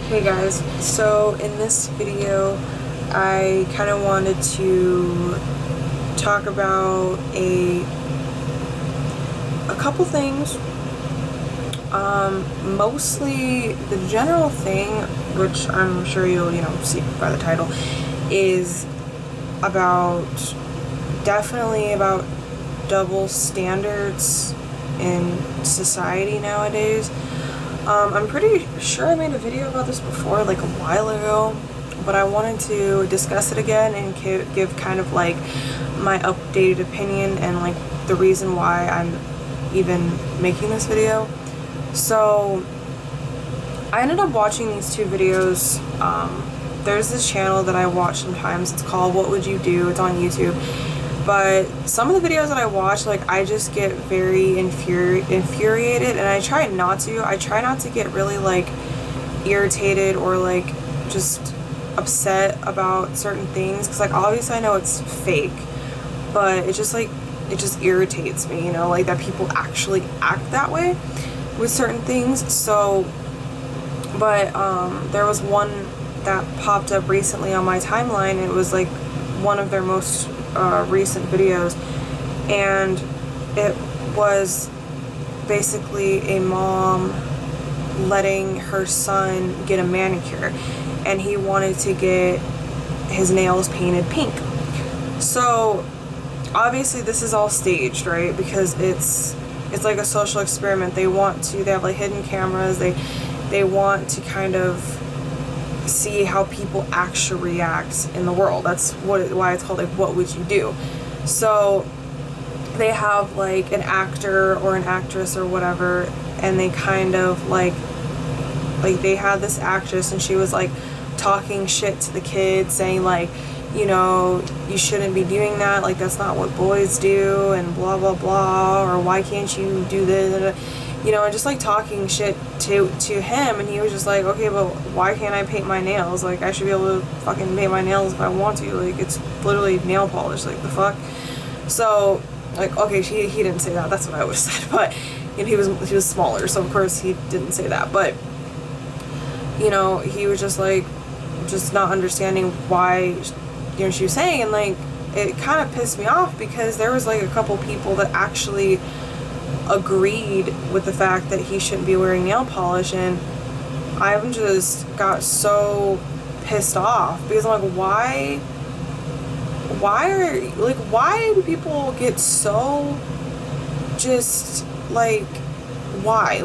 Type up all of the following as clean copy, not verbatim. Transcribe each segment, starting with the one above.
Hey guys, so in this video I kind of wanted to talk about a couple things. Mostly the general thing, which I'm sure you'll see by the title, is definitely about double standards in society nowadays. I'm pretty sure I made a video about this before, like a while ago, but I wanted to discuss it again and give kind of like my updated opinion and like the reason why I'm even making this video. So I ended up watching these two videos. There's this channel that I watch sometimes. It's called What Would You Do? It's on YouTube. But some of the videos that I watch, like, I just get very infuriated, and I try not to get really like irritated or like just upset about certain things, because like obviously I know it's fake, but it just irritates me, like that people actually act that way with certain things. So but there was one that popped up recently on my timeline. It was like one of their most recent videos, and it was basically a mom letting her son get a manicure, and he wanted to get his nails painted pink. So obviously this is all staged, right? Because it's like a social experiment. They have like hidden cameras. They want to kind of see how people actually react in the world. That's why it's called like What Would You Do? So they have like an actor or an actress or whatever, and they kind of like they had this actress, and she was like talking shit to the kids, saying like, you shouldn't be doing that, like that's not what boys do, and blah blah blah, or why can't you do this, and just like talking shit to him. And he was just like, okay, but why can't I paint my nails? Like, I should be able to fucking paint my nails if I want to. Like, it's literally nail polish. Like, the fuck? So, like, okay, he didn't say that. That's what I would have said. But, he was smaller, so of course he didn't say that. But, he was just like, just not understanding why, she was saying. And, like, it kind of pissed me off, because there was, like, a couple people that actually agreed with the fact that he shouldn't be wearing nail polish, and I just got so pissed off, because I'm like, why do people get so just like, why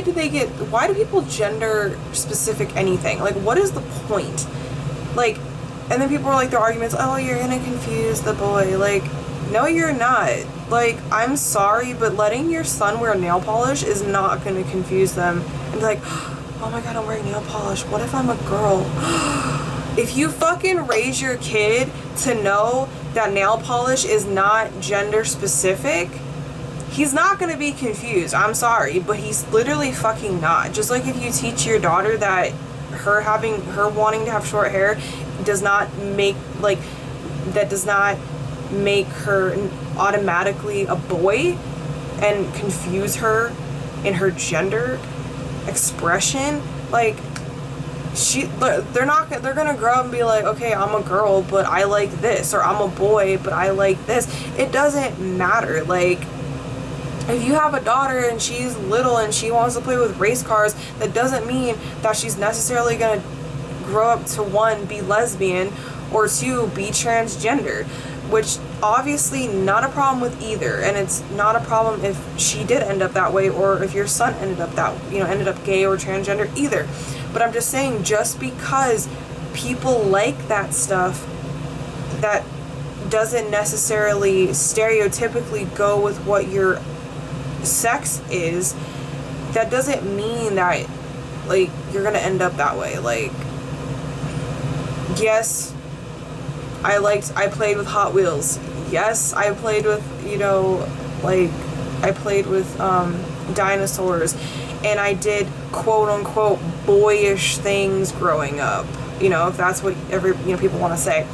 do people gender specific anything? Like, what is the point? Like, and then people are like, their arguments, oh, you're gonna confuse the boy. Like, no, you're not. Like, I'm sorry, but letting your son wear nail polish is not going to confuse them. And be like, oh my god, I'm wearing nail polish. What if I'm a girl? If you fucking raise your kid to know that nail polish is not gender specific, he's not going to be confused. I'm sorry, but he's literally fucking not. Just like if you teach your daughter that her wanting to have short hair does not make her automatically a boy and confuse her in her gender expression. Like, they're gonna grow up and be like, okay, I'm a girl but I like this, or I'm a boy but I like this. It doesn't matter. Like, if you have a daughter and she's little and she wants to play with race cars, that doesn't mean that she's necessarily gonna grow up to, one, be lesbian, or two, be transgender. Which obviously not a problem with either, and it's not a problem if she did end up that way, or if your son ended up gay or transgender either. But I'm just saying, just because people like that stuff, that doesn't necessarily stereotypically go with what your sex is. That doesn't mean that, like, you're gonna end up that way. Like, yes, I played with Hot Wheels. Yes, I played with, dinosaurs, and I did quote unquote boyish things growing up, if that's what people want to say.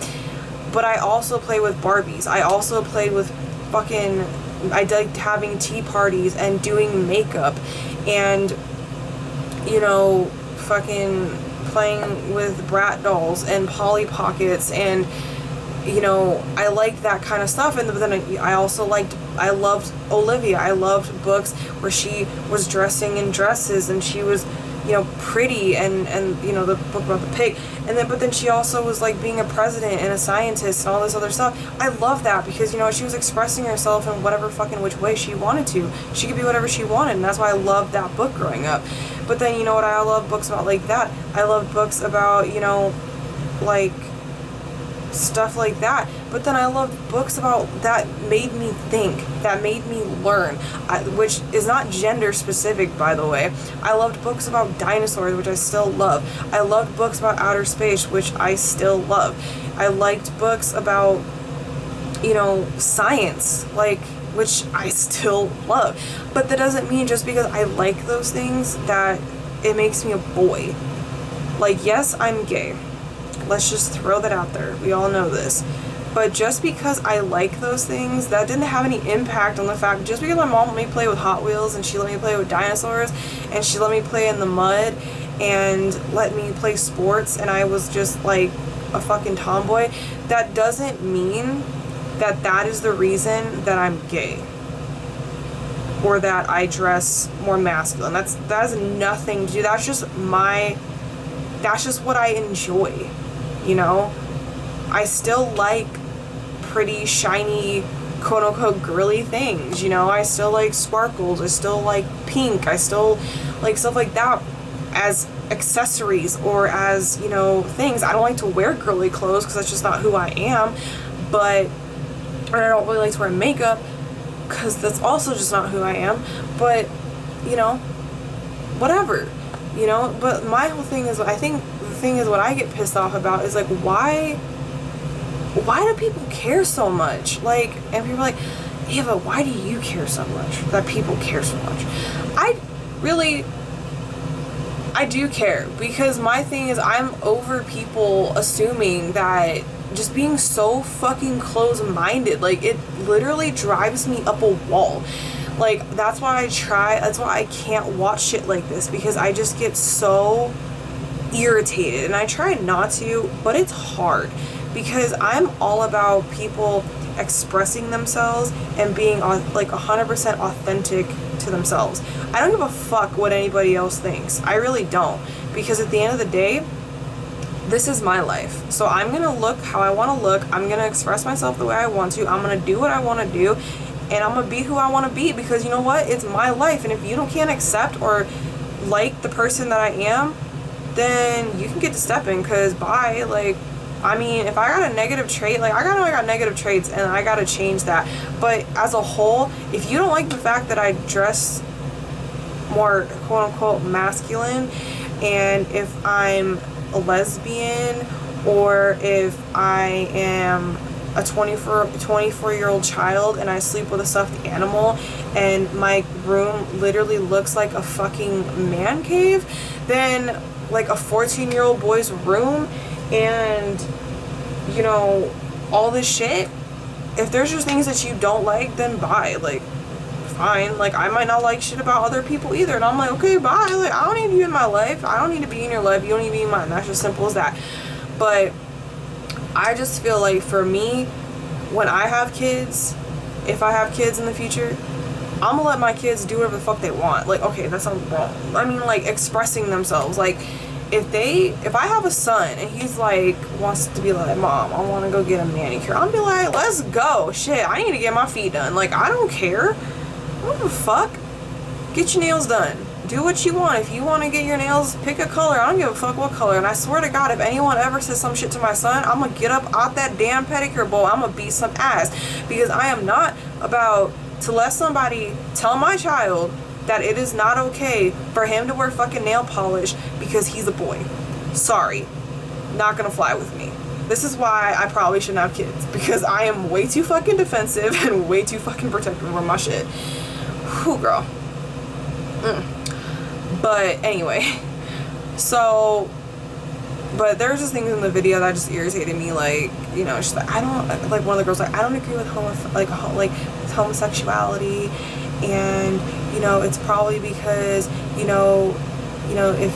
But I also played with Barbies. I also played with I liked having tea parties and doing makeup and, fucking playing with Brat dolls and Polly Pockets, and you know, I liked that kind of stuff. And then I loved Olivia. I loved books where she was dressing in dresses and she was, you know, pretty, and you know, the book about the pig. And then, but then she also was like being a president and a scientist and all this other stuff. I love that because, you know, she was expressing herself in whatever fucking which way she wanted to. She could be whatever she wanted, and that's why I loved that book growing up. But then, you know what, I love books about like that. I love books about, you know, like stuff like that. But then I loved books about that made me think, that made me learn, which is not gender specific, by the way. I loved books about dinosaurs, which I still love. I loved books about outer space, which I still love. I liked books about, you know, science, like, which I still love. But that doesn't mean just because I like those things that it makes me a boy. Like, yes, I'm gay. Let's just throw that out there. We all know this. But just because I like those things, that didn't have any impact on the fact, just because my mom let me play with Hot Wheels and she let me play with dinosaurs and she let me play in the mud and let me play sports and I was just like a fucking tomboy, that doesn't mean that that is the reason that I'm gay or that I dress more masculine. That has nothing to do. That's just what I enjoy. You know, I still like pretty, shiny, quote-unquote girly things, you know. I still like sparkles, I still like pink, I still like stuff like that as accessories or as, you know, things. I don't like to wear girly clothes because that's just not who I am, but, or I don't really like to wear makeup because that's also just not who I am, but, you know, whatever, you know. But my whole thing is, I think the thing is what I get pissed off about is like, why do people care so much? Like, and people are like, Ava, why do you care so much that people care so much? I do care, because my thing is I'm over people assuming that just being so fucking close-minded, like, it literally drives me up a wall. Like, that's why I can't watch shit like this, because I just get so irritated, and I try not to, but it's hard, because I'm all about people expressing themselves and being like 100% authentic to themselves. I don't give a fuck what anybody else thinks. I really don't, because at the end of the day, this is my life. So I'm gonna look how I want to look. I'm gonna express myself the way I want to. I'm gonna do what I want to do, and I'm gonna be who I want to be, because you know what? It's my life, and if you can't accept or like the person that I am, then you can get to stepping, because bye. Like, I mean, if I got a negative trait, like, I got negative traits, and I gotta change that. But as a whole, if you don't like the fact that I dress more quote-unquote masculine, and if I'm a lesbian, or if I am a 24-year-old child and I sleep with a stuffed animal and my room literally looks like a fucking man cave, then like a 14-year-old boy's room, and you know, all this shit, if there's just things that you don't like, then bye. Like, fine. Like, I might not like shit about other people either, and I'm like, okay, bye. Like, I don't need you in my life. I don't need to be in your life. You don't need to be in mine. That's just simple as that. But I just feel like, for me, when I have kids, if I have kids in the future, I'm gonna let my kids do whatever the fuck they want. Like, okay, that sounds wrong. I mean, like, expressing themselves. Like, if I have a son and he's like, wants to be like, Mom, I want to go get a manicure, I'll be like, let's go. Shit, I need to get my feet done. Like, I don't care. I don't give a fuck. Get your nails done. Do what you want. If you want to get your nails, pick a color. I don't give a fuck what color. And I swear to God, if anyone ever says some shit to my son, I'm going to get up out that damn pedicure bowl. I'm going to beat some ass. Because I am not about to let somebody tell my child that it is not okay for him to wear fucking nail polish because he's a boy. Sorry. Not gonna fly with me. This is why I probably shouldn't have kids, because I am way too fucking defensive and way too fucking protective over my shit. Whew, girl. But anyway, so, but there's just things in the video that just irritated me, like, you know, she's like, I don't, like, one of the girls like, I don't agree with homosexuality, and, you know, it's probably because, you know, you know, if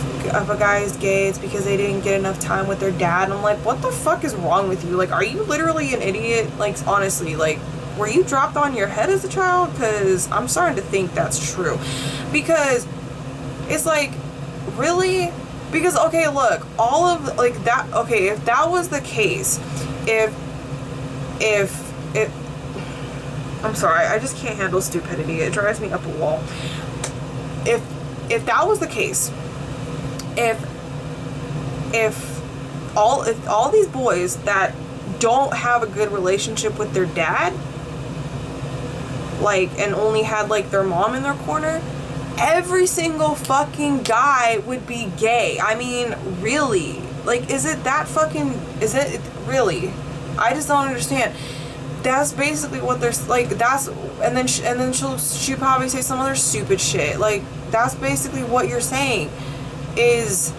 a guy is gay, it's because they didn't get enough time with their dad. And I'm like, what the fuck is wrong with you? Like, are you literally an idiot? Like, honestly, like, were you dropped on your head as a child? Because I'm starting to think that's true. Because it's like, really? Because, okay, look, all of, like, that, okay, if that was the case, if I'm sorry, I just can't handle stupidity. It drives me up a wall. If that was the case, if all these boys that don't have a good relationship with their dad, like, and only had, like, their mom in their corner, every single fucking guy would be gay. I mean, really? Like, is it really? I just don't understand. That's basically what they're, like, that's, and then she'll probably say some other stupid shit. Like, that's basically what you're saying, is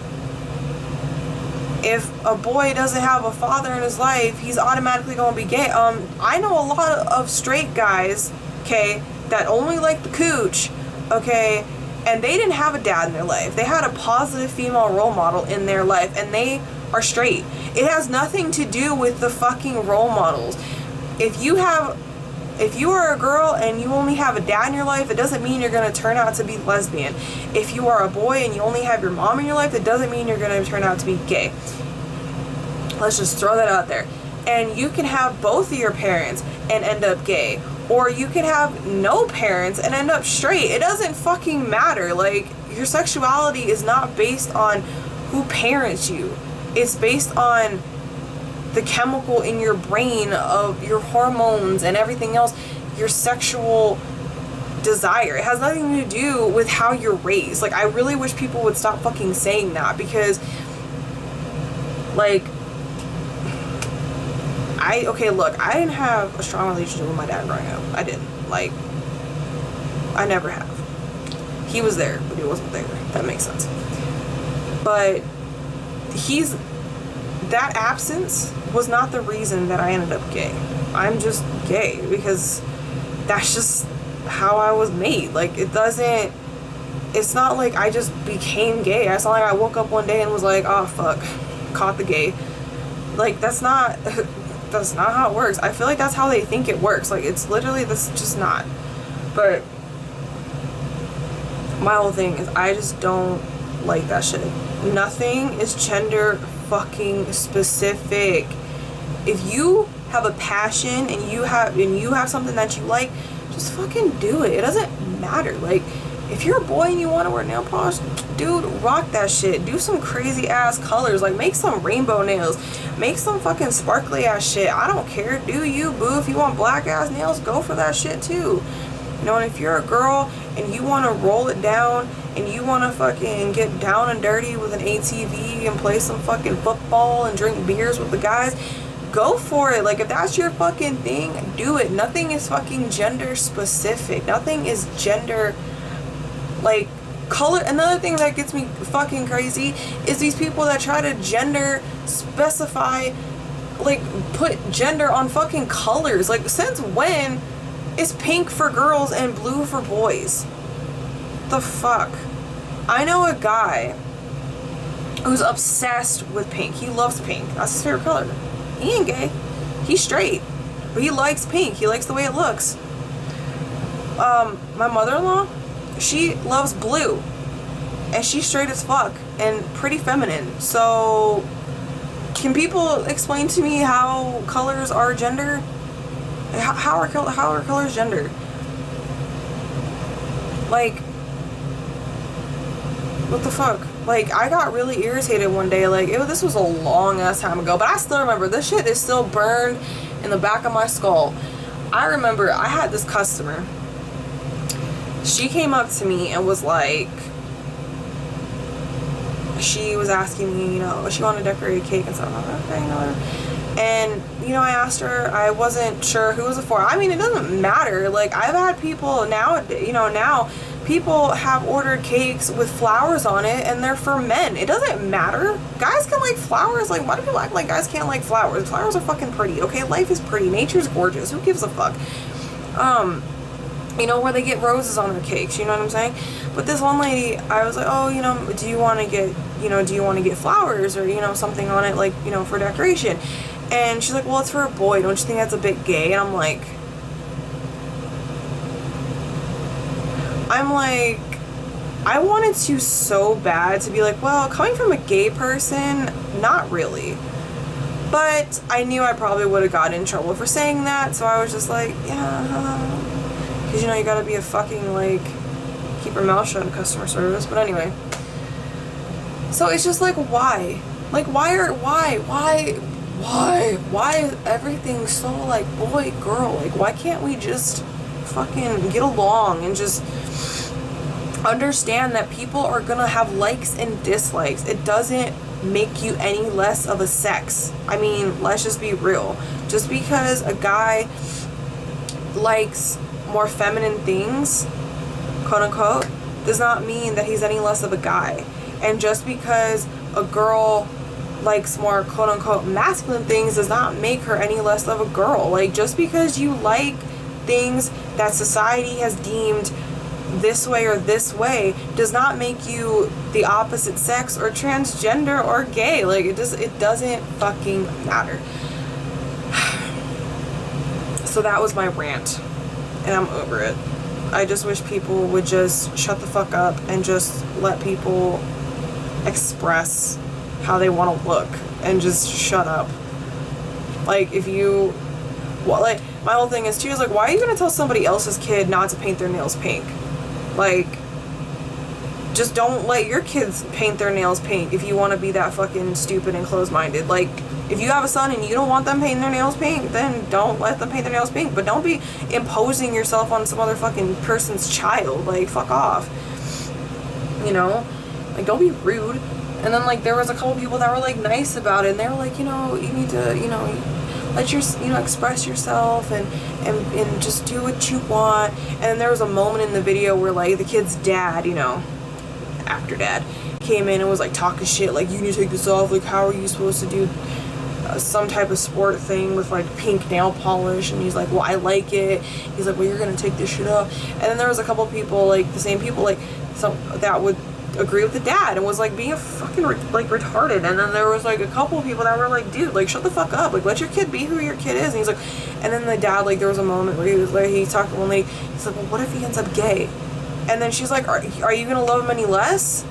if a boy doesn't have a father in his life, he's automatically gonna be gay. I know a lot of straight guys, okay, that only like the cooch, okay, and they didn't have a dad in their life. They had a positive female role model in their life, and they are straight. It has nothing to do with the fucking role models. If you are a girl and you only have a dad in your life, it doesn't mean you're going to turn out to be lesbian. If you are a boy and you only have your mom in your life, it doesn't mean you're going to turn out to be gay. Let's just throw that out there. And you can have both of your parents and end up gay. Or you can have no parents and end up straight. It doesn't fucking matter. Like, your sexuality is not based on who parents you. It's based on the chemical in your brain of your hormones and everything else, your sexual desire. It has nothing to do with how you're raised. Like, I really wish people would stop fucking saying that, because, like, okay, look, I didn't have a strong relationship with my dad growing up. I didn't. Like, I never have. He was there, but he wasn't there. That makes sense. But that absence was not the reason that I ended up gay. I'm just gay because that's just how I was made. Like, it's not like I just became gay. It's not like I woke up one day and was like, oh fuck, caught the gay. Like, that's not how it works. I feel like that's how they think it works. Like, it's literally, that's just not. But my whole thing is, I just don't like that shit. Nothing is gender fucking specific. If you have a passion and you have something that you like, just fucking do it. It doesn't matter. Like, if you're a boy and you want to wear nail polish, dude, rock that shit. Do some crazy ass colors. Like, make some rainbow nails. Make some fucking sparkly ass shit. I don't care. Do you, boo. If you want black ass nails, go for that shit too. You know, and if you're a girl and you want to roll it down and you want to fucking get down and dirty with an ATV and play some fucking football and drink beers with the guys, go for it. Like, if that's your fucking thing, do it. Nothing is fucking gender specific. Nothing is gender, like, color. Another thing that gets me fucking crazy is these people that try to gender specify, like, put gender on fucking colors. Like, since when is pink for girls and blue for boys? The fuck? I know a guy who's obsessed with pink. He loves pink. That's his favorite color. He ain't gay. He's straight. But he likes pink. He likes the way it looks. My mother-in-law, she loves blue. And she's straight as fuck and pretty feminine. So, can people explain to me how colors are gender? How are colors gender? Like, what the fuck? Like, I got really irritated one day. Like, this was a long ass time ago, but I still remember. This shit is still burned in the back of my skull. I remember I had this customer. She came up to me and was like, she was asking me, you know, she wanted to decorate a cake and stuff. I'm like, okay, you know. And, you know, I asked her, I wasn't sure who was it for. I mean, it doesn't matter. Like, I've had people now, you know, now people have ordered cakes with flowers on it and they're for men. It doesn't matter. Guys can like flowers. Like, why do people act like guys can't like flowers? Flowers are fucking pretty, okay? Life is pretty. Nature's gorgeous. Who gives a fuck? you know, where they get roses on their cakes, you know what I'm saying? But this one lady, I was like, oh, you know, do you want to get flowers or, you know, something on it, like, you know, for decoration? And she's like, well, it's for a boy, don't you think that's a bit gay? And I'm like, I wanted to so bad to be like, well, coming from a gay person, not really. But I knew I probably would have gotten in trouble for saying that, so I was just like, yeah. Because, you know, you gotta be a fucking, like, keep your mouth shut in customer service. But anyway. So it's just like, why? Like, why is everything so, like, boy, girl? Like, why can't we just fucking get along and just understand that people are gonna have likes and dislikes? It doesn't make you any less of a sex. I mean, let's just be real. Just because a guy likes more feminine things, quote unquote, does not mean that he's any less of a guy. And just because a girl likes more quote unquote masculine things does not make her any less of a girl. Like, just because you like things that society has deemed this way or this way does not make you the opposite sex or transgender or gay. Like, it doesn't fucking matter. So that was my rant, and I'm over it. I just wish people would just shut the fuck up and just let people express how they want to look and just shut up. Like, if you, well, like, my whole thing is too is like, why are you gonna tell somebody else's kid not to paint their nails pink? Like, just don't let your kids paint their nails pink if you want to be that fucking stupid and closed-minded. Like, if you have a son and you don't want them painting their nails pink, then don't let them paint their nails pink. But don't be imposing yourself on some other fucking person's child. Like, fuck off. You know? Like, don't be rude. And then, like, there was a couple people that were, like, nice about it. And they were like, you know, you need to, you know, let your, you know, express yourself and just do what you want. And then there was a moment in the video where, like, the kid's dad, you know, actor dad, came in and was, like, talking shit. Like, you need to take this off. Like, how are you supposed to do some type of sport thing with, like, pink nail polish? And he's like, well, I like it. He's like, well, you're gonna take this shit off. And then there was a couple people, like, the same people, like, some that would agree with the dad and was, like, being a fucking like retarded. And then there was, like, a couple people that were like, dude, like, shut the fuck up, like, let your kid be who your kid is. And he's like, and then the dad, like, there was a moment where he was like, he talked to one lady, he's like, well, what if he ends up gay? And then she's like, are you gonna love him any less?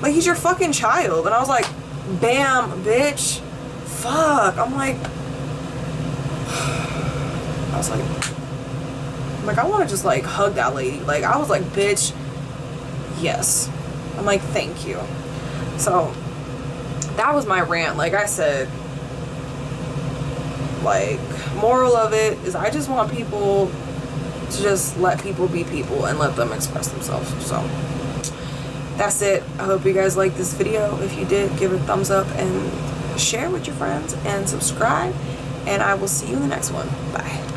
Like, he's your fucking child. And I was like, bam, bitch. Fuck. I'm like, I want to just, like, hug that lady. Like, I was like, bitch, yes. I'm like, thank you. So, that was my rant. Like I said, like, moral of it is I just want people to just let people be people and let them express themselves. So, that's it. I hope you guys liked this video. If you did, give it a thumbs up and share with your friends and subscribe. And I will see you in the next one. Bye.